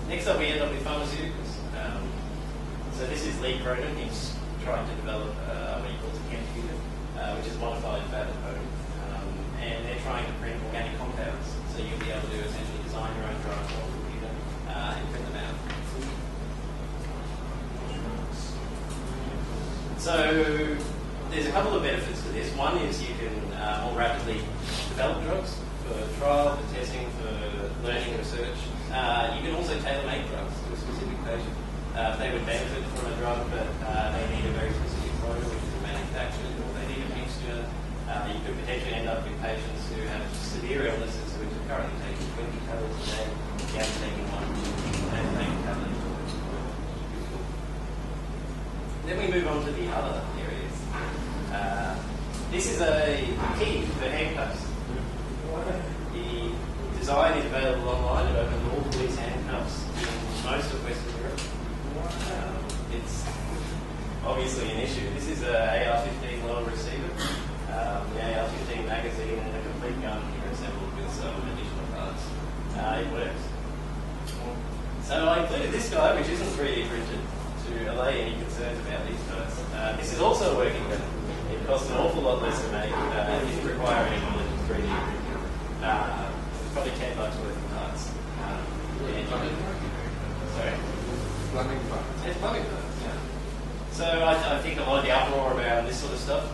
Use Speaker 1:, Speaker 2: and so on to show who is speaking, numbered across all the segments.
Speaker 1: Next up, we end up with pharmaceuticals. So this is Lee Cronin. He's trying to develop what he calls a chemcuter, which is modified VastPotato. And they're trying to print organic compounds. So you'll be able to essentially design your own drug on the computer and print them out. So there's a couple of benefits to this. One is you can more rapidly develop drugs for trial, for testing, for learning and research. You can also tailor-make drugs to a specific patient. They would benefit from a drug, but they need a very specific product, which is manufactured, or they need a mixture. You could potentially end up with patients who have severe illnesses which are currently taking 20 tablets a day, down to taking one tablet. Then we move on to the other areas. This is a key for handcuffs. The design is available online. It opens all police handcuffs in most of Western Europe. It's obviously an issue. This is a AR-15 lower receiver. The AR-15 magazine and a complete gun here assembled with some additional parts. It works. So I included this guy, which isn't 3D printed, to allay any concerns about these guys. This is also a working gun. It costs an awful lot less to make. It didn't require any knowledge of 3D printing. It's probably $10 worth of parts. Sorry?
Speaker 2: Plumbing parts.
Speaker 1: It's plumbing parts, yeah. So I think a lot of the uproar around this sort of stuff,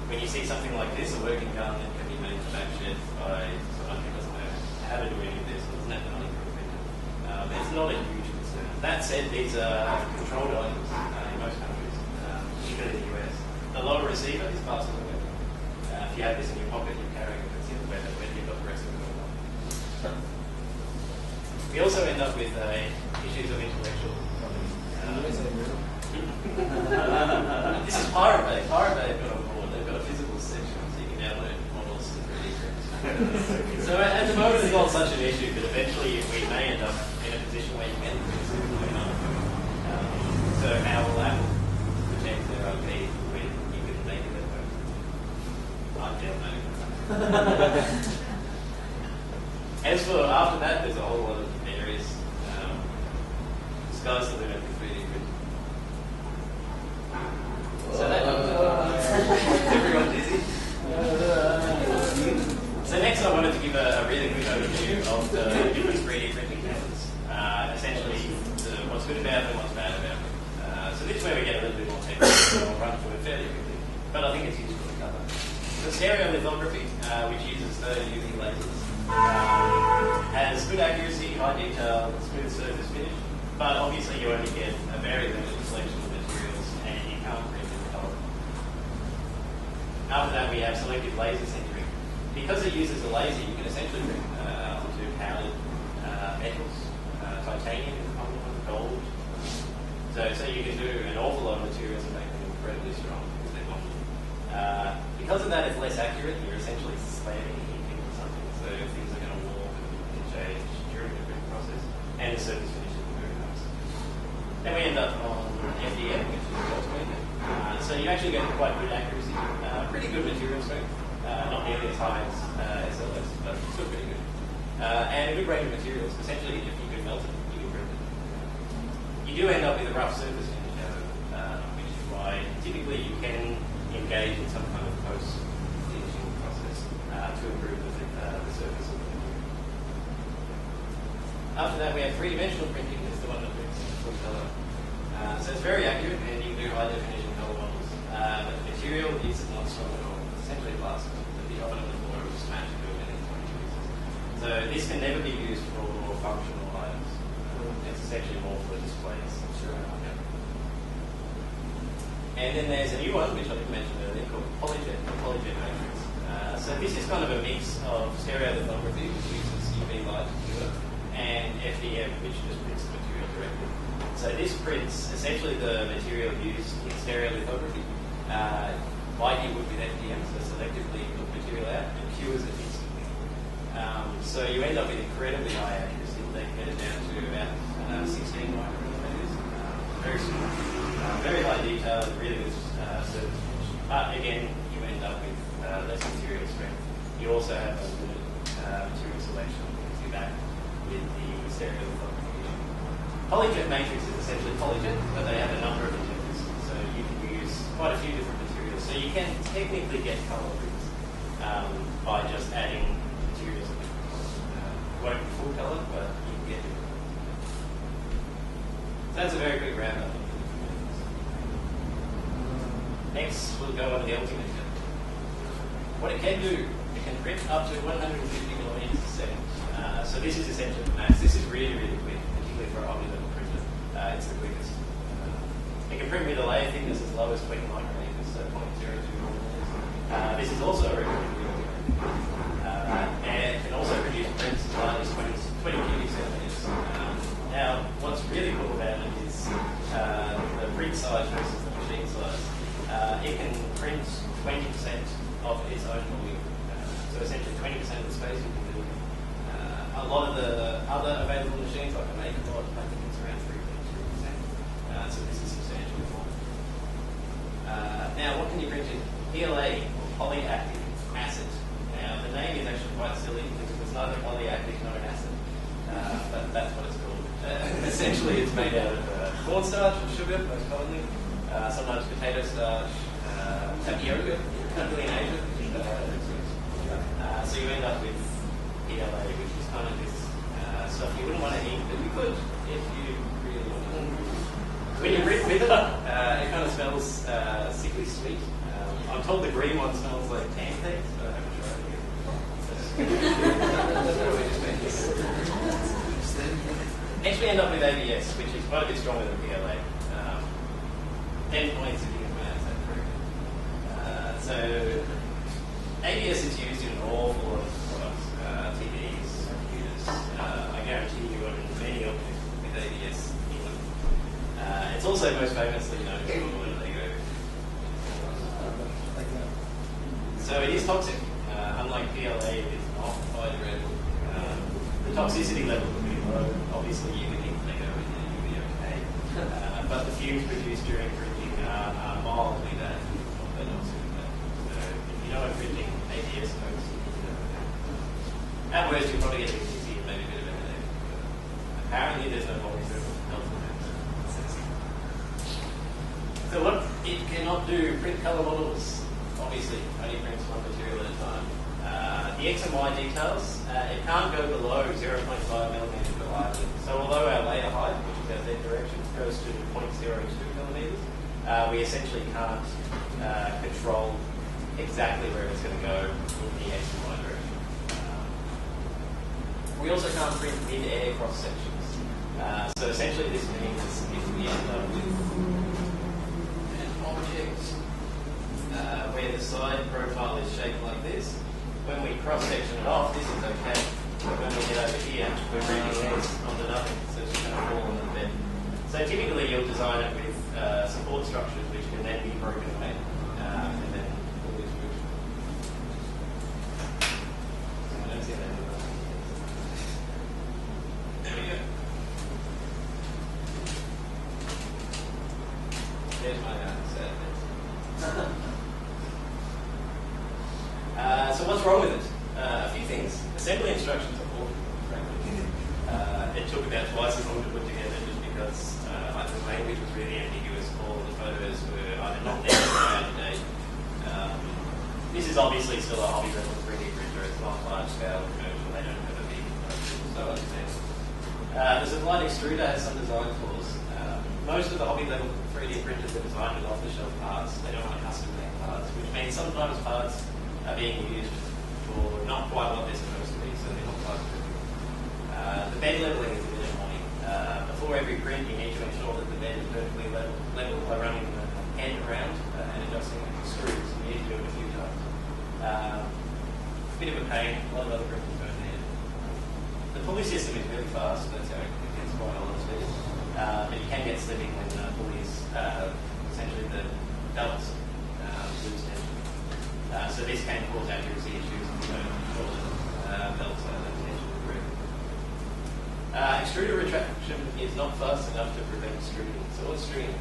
Speaker 1: when you see something like this, a working gun that can be manufactured by someone who doesn't know how to do any of this, or doesn't have the money for a printer, it's not a huge concern. That said, these are controlled items in most countries, particularly the US. The lower receiver is part of the weapon. If you have this in your pocket, you're carrying a concealed weapon when you've got the rest of it on. We also end up with issues of intellectual property. This is Pirate Bay. Pirate Bay have got on board. They've got a physical section, so you can download models to 3D print. So at the moment, it's not such an issue, but eventually we may end up in a position where you can print something like that. So how will Apple protect their IP when you can make it that way? I'm downloading it. As for after that, there's a whole lot of areas. Sky's the limit with 3D printing. So that everyone dizzy? So next I wanted to give a really good overview of the different 3D printing methods. Essentially, what's good about it and what's bad about it. So this is where we get a little bit more technical, so I'll run through it fairly quickly. But I think it's useful to cover. The stereolithography, which uses the UV lasers, has good accuracy, high detail, smooth surface finish, but obviously you only get a very limited selection of materials and you can't print in colour. After that we have selective laser sintering. Because it uses a laser, you can essentially print onto powdered metals, titanium is a common one, gold. So you can do an awful lot of materials and make them incredibly strong because they're bonded. Because of that, it's less accurate. You're essentially slamming anything or something, so things are going to warp and change during the printing process, and the surface finishes are very nice. Then we end up on FDM, which is the Ultimaker. So you actually get quite good accuracy, pretty good material strength, not nearly as high as SLS, but still pretty good. And a good range of materials. Essentially, if you could melt it, you can print it. You do end up with a rough surface finish, which is why typically you can engage in some kind of post-finishing process to improve the surface of the material. After that, we have three-dimensional printing. It's the one that prints full colour. So it's very accurate, and you can do high-definition colour models. But the material is not strong at all. It's essentially glass. The oven on the floor will smash into a million tiny pieces. So this can never be used for more functional items. It's essentially more for displays. Sure. Yeah. And then there's a new one, which I didn't mention earlier, called polyjet matrix. So this is kind of a mix of stereolithography, which uses UV light to do it, and FDM, which just prints the material directly. So this prints essentially the material used in stereolithography, like you would with FDM, so selectively put material out and cures it instantly. So you end up with incredibly high accuracy. They can get it down to about 16 micromillimeters. Very small. Very high detail and really good surface finish. But again, you end up with less material strength. You also have a limited material selection because you're back with the stereolithography. Polyjet matrix is essentially polyjet, but they have a number of injectors, so you can use quite a few different materials. So you can technically get color prints by just adding materials. Won't be full color, but you can get it. So that's a very quick roundup. Next, we'll go on to the Ultimaker. What it can do, it can print up to 150 millimeters a second. So this is essentially the max. This is really, really quick, particularly for a hobby level printer. It's the quickest. It can print with a layer thickness as low as 20 micrometers, so 0.02 millimeters. This is also a record and it can also produce prints as large as 20 cubic centimeters. Now, what's really cool about it is the print size versus the machine size. It can print 20% of its own volume. So essentially 20% of the space you can do. A lot of the other available machines, like a MakerBot, I think it's around 3.2%. So this is substantially more. Now, what can you print in? PLA, or polyactic acid. Now, the name is actually quite silly because it's neither polyactic nor an acid. But that's what it's called. Essentially, it's made out of cornstarch or sugar, most commonly. Sometimes potato starch, tapioca, particularly in Asia. So you end up with PLA, which is kind of this stuff you wouldn't want to eat, but you could if you really wanted to. When you rip with it, it kind of smells sickly sweet. I'm told the green one smells like pancakes, but I haven't tried it yet. Next we end up with ABS, which is quite a bit stronger than PLA. 10 points if you can pronounce that correctly. So ABS is used in an awful lot of products, TVs, computers. I guarantee you on many objects with ABS in them. It's also most famously known for Lego. So it is toxic. Unlike PLA, it is not biodegradable. The toxicity level will be low. Obviously, you can eat Lego and you'll be okay. But the fumes produced during printing are mildly bad, but not super bad. So if you know what printing ABS folks, you know that. At worst, you'll probably get a bit dizzy and maybe a bit of a headache. Apparently, there's no long-term health effects. So what it cannot do, print color models. Obviously, only prints one material at a time. The X and Y details, it can't go below 0.5 millimeters per line. So although our layer height, which is our Z direction, goes to 0.02 millimeters, we essentially can't control exactly where it's going to go in the X and Y direction. We also can't print mid-air cross sections. So essentially this means if we end up with an object where the side profile is shaped like this, when we cross-section it off, this is okay. But when we get over here, we're bringing these onto nothing, so it's just going to fall on the bed. So typically you'll design it with support structures which can then be broken away and then pull this through. So I don't see that. There we go. There's my sad face. So what's wrong with it? A few things. Assembly instructions are awful, frankly. It took about twice as long to put together just because the language was really ambiguous, or the photos were either not there or out of date. This is obviously still a hobby level 3D printer. It's not large scale commercial. They don't have a big production, so I understand. The supplied extruder has some design flaws. Most of the hobby level 3D printers are designed with off-the-shelf parts. They don't want custom-made parts, which means sometimes parts are being used for not quite what they're supposed to be, so they're not quite good. The bed leveling is a bit annoying. Before every print, you need to ensure that the bed is perfectly level by running the head around and adjusting the screws. You need to do it a few times. Bit of a pain. A lot of other printers don't need it. The pulley system is really fast. That's how it gets quite a lot of speed. But you can get slipping when pulleys, essentially the belts, lose tension. So this can cause accuracy issues if you don't control the belts and the tension correctly. Extruder retraction is not fast enough to prevent extruding. So what's extruding?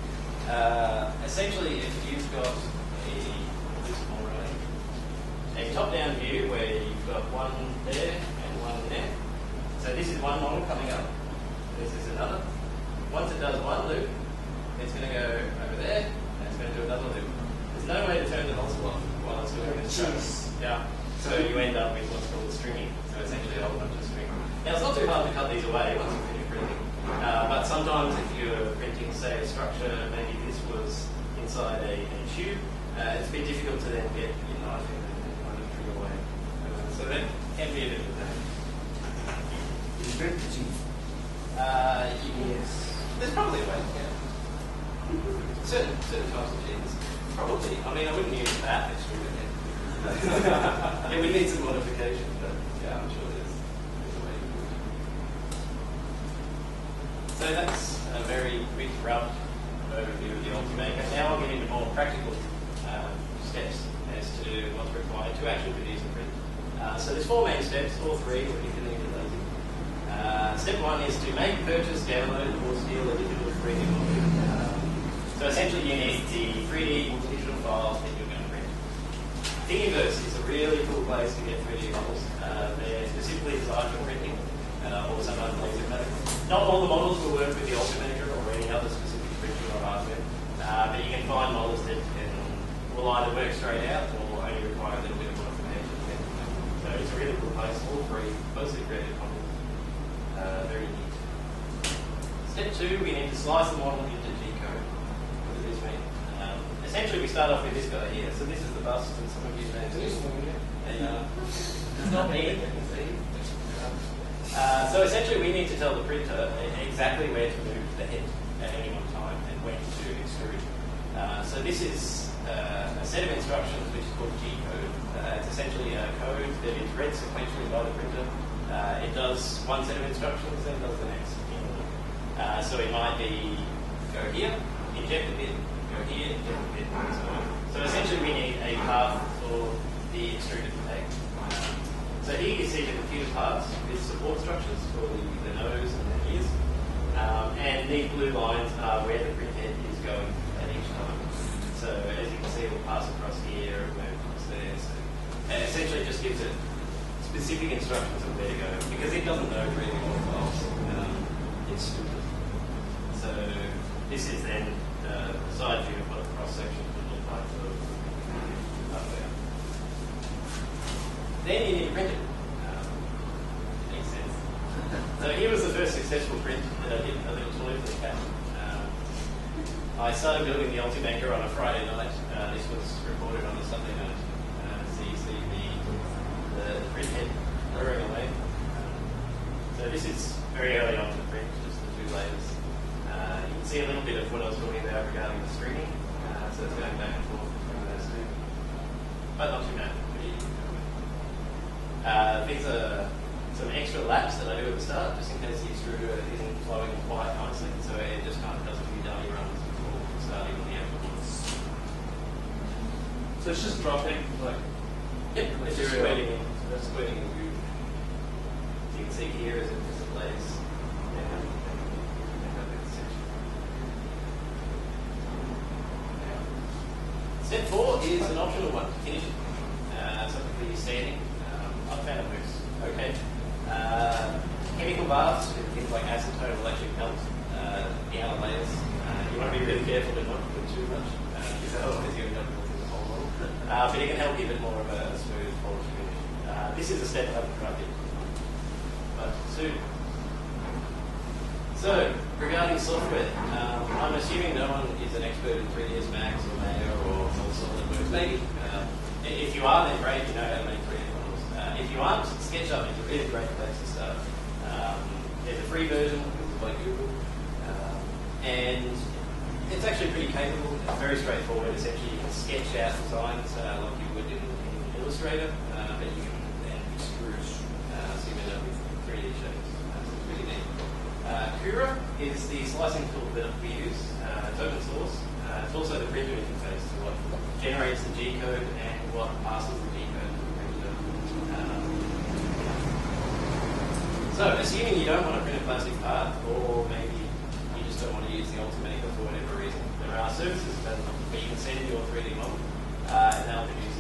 Speaker 1: Essentially, if you've got a top-down view where you've got one there and one there. So this is one model coming up. This is another. Once it does one loop, it's going to go over there, and it's going to do another loop. There's no way to turn the nozzle off while it's doing this. Yeah. So you end up with what's called stringing. So essentially a whole bunch of string. Now it's not too hard to cut these away once you finish printing. But sometimes if you're printing, say, a structure, maybe this was inside a tube, it's a bit difficult to then get your knife in and kind of trim away. So that can be a bit of a pain.
Speaker 2: You print the tube?
Speaker 1: Yes. There's probably a way, yeah. Certain types of genes, probably. I mean, I wouldn't use that extruded head. Yeah, we need some modification, but yeah, I'm sure there's a way to do it. So that's a very quick, rough overview of the Ultimaker. Now I'll get into more practical steps as to what's required to actually produce a print. So there's 4 main steps, all 3 will be filling in those. Step 1 is to make, purchase, download, or steal a digital 3D model. So essentially you need the 3D digital files that you're going to print. Thingiverse is a really cool place to get 3D models. They're specifically designed for printing, or sometimes Ultimaker. Not all the models will work with the Ultimaker or any other specific printer or hardware, but you can find models that will either work straight out or only require a little bit of modification. So it's a really cool place, all 3, mostly creative content. Very neat. Step 2, we need to slice the model into G-code. What does this mean? Essentially, we start off with this guy here. So this is the bust, and some of you may have seen it. It's not me, you can see. So essentially, we need to tell the printer exactly where to move the head at any one time and when to extrude. So this is a set of instructions which is called G-code. It's essentially a code that is read sequentially by the printer. It does one set of instructions, then does the next. So it might be go here, inject a bit, go here, inject a bit, and so on. So essentially we need a path for the extruded to take. So here you see the computer parts with support structures for the nose and the ears. And these blue lines are where the print head is going at each time. So as you can see, it will pass across here, it will move across there. So, and essentially it just gives it specific instructions of where to go, because it doesn't know really what files. It's stupid. So this is then the side view of what the cross section would look like for up there. Then you need to print it. Makes sense. So here was the first successful print that I did, a little toy for the cat. I started building the Ultimaker on a Friday night. This was recorded on a Sunday night. So you see the print head blurring away. So this is very early on to the print, just the 2 layers. You can see a little bit of what I was talking about regarding the stringing. So it's going back and forth between those 2. But not too bad. These are some extra laps that I do at the start, just in case the extruder isn't flowing quite nicely. So it just kind of does a few dummy runs before starting on the actual ones.
Speaker 2: So it's just dropping, like...
Speaker 1: Yep, it's just squirting in. Squirting in the goo. So you can see here as it lays down. Step 4 is an optional one, finishing. Something for your sanding. I found it works okay. Chemical baths with things like acetone will actually melt the outer layers. You want to be really careful to not put too much, because otherwise you end up melting the whole model. But it can help give it more of a smooth, polished finish. This is a step I haven't tried yet, but soon. So, regarding software, I'm assuming no one is an expert in 3ds Max or Maya or SolidWorks, maybe. If you are, then great, you know how to make 3D models. If you aren't, SketchUp is a really great place to start. There's a free version by Google, and it's actually pretty capable. It's very straightforward. Essentially, you can sketch out designs like you would in Illustrator, but you can then extrude so you end up with 3D shapes. It's really neat. Cura is the slicing tool that we use. It's open source. It's also the printer interface to what generates the G-code and what passes the G-code to the printer. So, assuming you don't want to print a plastic part, or maybe you just don't want to use the Ultimaker for whatever reason, there are services available where you can send your 3D model and they'll produce